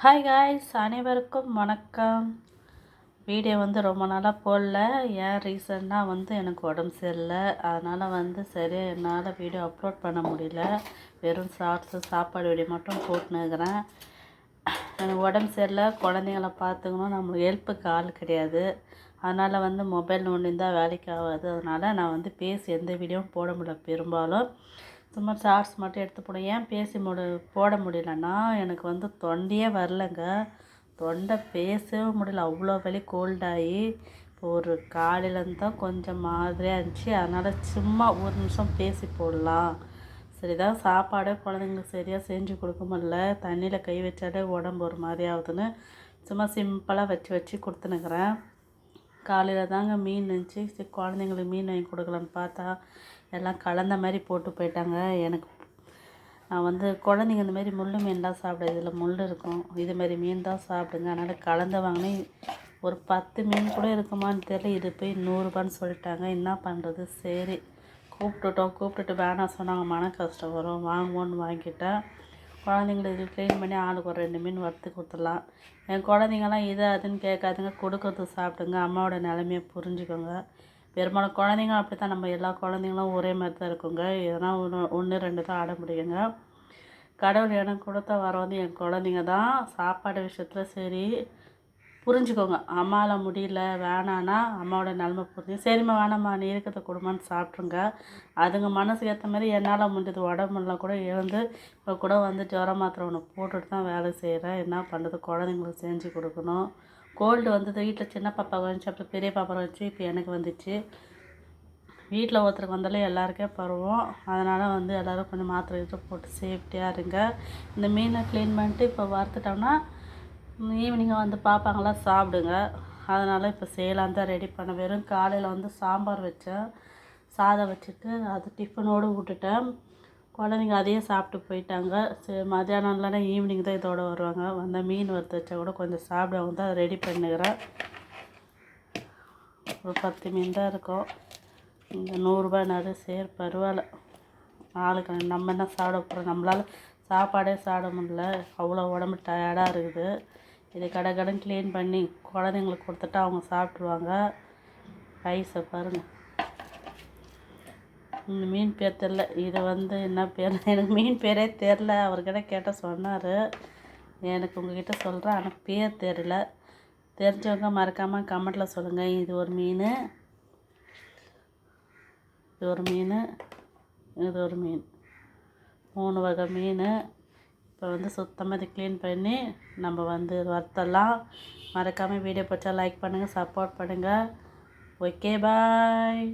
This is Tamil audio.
ஹாய் காய்ஸ், அனைவருக்கும் வணக்கம். வீடியோ ரொம்ப நாளாக போடல. ஏன் ரீசன்னா எனக்கு உடம்பு சரியில்லை. அதனால் சரியாக என்னால் வீடியோ அப்லோட் பண்ண முடியல. வெறும் சாப்பாடு வீடியோ மட்டும் போட்டுனுக்கிறேன். எனக்கு உடம்பு சரியில்லை, குழந்தைங்கள பார்த்துக்கணும், நம்மளுக்கு ஹெல்ப்புக்கு ஆள் கிடையாது. அதனால் மொபைல் நோண்டிருந்தால் வேலைக்கு ஆகாது. அதனால் நான் பேசி எந்த வீடியோவும் போட முடியல. பெரும்பாலும் சும்மா ஷார்ட்ஸ் மட்டும் எடுத்து போடுவேன். ஏன் பேசி போட முடியலன்னா, எனக்கு தொண்டையே வரலைங்க. தொண்டை பேசவே முடியல, அவ்வளோ வலி. கோல்டாகி இப்போ ஒரு காலையிலேருந்து தான் கொஞ்சம் மாதிரியாக இருந்துச்சு. அதனால் சும்மா ஒரு நிமிஷம் பேசி போடலாம். சரிதான், சாப்பாடே குழந்தைங்களுக்கு சரியாக செஞ்சு கொடுக்க முடியல. தண்ணியில் கை வச்சாலே உடம்பு ஒரு மாதிரி ஆகுதுன்னு சும்மா சிம்பிளாக வச்சு கொடுத்துனுக்குறேன். காலையில் தாங்க மீன் இருந்துச்சு. சரி, குழந்தைங்களுக்கு மீன் வாங்கி கொடுக்கலான்னு பார்த்தா எல்லாம் கலந்த மாதிரி போட்டு போயிட்டாங்க. எனக்கு நான் குழந்தைங்க இந்த மாதிரி முள் மீன்லாம் சாப்பிடாது, இதில் முள் இருக்கும். இதுமாரி மீன் தான் சாப்பிடுங்க. அதனால் கலந்து வாங்கினேன். ஒரு 10 மீன் கூட இருக்குமான்னு தெரியல. இது போய் 100 ரூபான்னு சொல்லிட்டாங்க. என்ன பண்ணுறது? சரி, கூப்பிட்டுட்டு வேணாம் சொன்னாங்க. மன கஷ்டம் வரும், வாங்குவோன்னு வாங்கிட்டேன். குழந்தைங்களுக்கு க்ளீன் பண்ணி ஆளுக்கு ஒரு 2 மீன் வறுத்து கொடுத்துடலாம். என் குழந்தைங்கலாம் இது அதுன்னு கேட்காதுங்க, கொடுக்கறது சாப்பிடுங்க. அம்மாவோட நிலைமையை புரிஞ்சுக்கோங்க. பெரும்பாலும் குழந்தைங்க அப்படி தான். நம்ம எல்லா குழந்தைங்களும் ஒரே மாதிரி தான் இருக்குங்க. எதனா ஒன்று 2 தான் ஆட முடியுங்க. கடவுள் எனக்கு கொடுத்த வரம் என் குழந்தைங்க தான். சாப்பாடு விஷயத்தில் சரி, புரிஞ்சுக்கோங்க. அம்மாவில் முடியல வேணான்னா அம்மாவோட நிலமை புரிஞ்சு, சரிம்மா வேணாம்மா நீ இருக்கிறத கொடுமான்னு சாப்பிட்ருங்க. அதுங்க மனசுக்கு ஏற்ற மாதிரி என்னால் முடிஞ்சது உடம்புலாம் கூட எழுந்து இப்போ கூட ஜுரம் மாத்திரை ஒன்று போட்டுட்டு தான் வேலை செய்கிறேன். என்ன பண்ணுறது, குழந்தைங்களுக்கு செஞ்சு கொடுக்கணும். கோல்டு வீட்டில் சின்ன பாப்பா வந்துச்சு, அப்புறம் பெரிய பாப்பா வந்துச்சு, இப்போ எனக்கு வந்துச்சு. வீட்டில் ஒருத்தருக்கு வந்தாலே எல்லாருக்கே பருவோம். அதனால் எல்லோரும் கொஞ்சம் மாத்திரை போட்டு சேஃப்டியாக இருங்க. இந்த மீனை க்ளீன் பண்ணிட்டு இப்போ வறுத்துட்டோம்னா ஈவினிங்காக பாப்பாங்களாம் சாப்பிடுங்க. அதனால் இப்போ செய்யலாம் தான் ரெடி பண்ண. வெறும் காலையில் சாம்பார் வச்சேன், சாதம் வச்சுட்டு அது டிஃபனோடு விட்டுட்டேன். குழந்தைங்க அதையே சாப்பிட்டு போயிட்டாங்க. சரி, மத்தியானம் இல்லைன்னா ஈவினிங் தான் இதோடு வருவாங்க. வந்தால் மீன் வறுத்து வச்சா கூட கொஞ்சம் சாப்பிடுவாங்க தான் ரெடி பண்ணுகிறேன். ஒரு 10 மீன் தான் இருக்கும். இந்த 100 ரூபாய்னாரு, சரி பரவாயில்ல. ஆளுக்கு நம்ம என்ன சாப்பிட போகிறோம்? நம்மளால் சாப்பாடே சாப்பிட முடியல, அவ்வளோ உடம்பு டயர்டாக இருக்குது. இதை கடன் க்ளீன் பண்ணி குழந்தைங்களுக்கு கொடுத்துட்டா அவங்க சாப்பிட்ருவாங்க. ரைஸை பாருங்கள். இந்த மீன் பேர் தெரில. இது என்ன பேர், எனக்கு மீன் பேரே தெரில. அவர்கிட்ட கேட்டால் சொன்னார். எனக்கு உங்ககிட்ட சொல்கிறேன், ஆனால் பேர் தெரியல. தெரிஞ்சவங்க மறக்காமல் கமெண்ட்டில் சொல்லுங்கள். இது ஒரு மீன், இது ஒரு மீன், இது ஒரு மீன், 3 வகை மீன். இப்போ சுத்தமாக இதை க்ளீன் பண்ணி நம்ம வறுத்தலாம். மறக்காமல் வீடியோ பிடிச்சா லைக் பண்ணுங்கள், சப்போர்ட் பண்ணுங்கள். ஓகே, பாய்.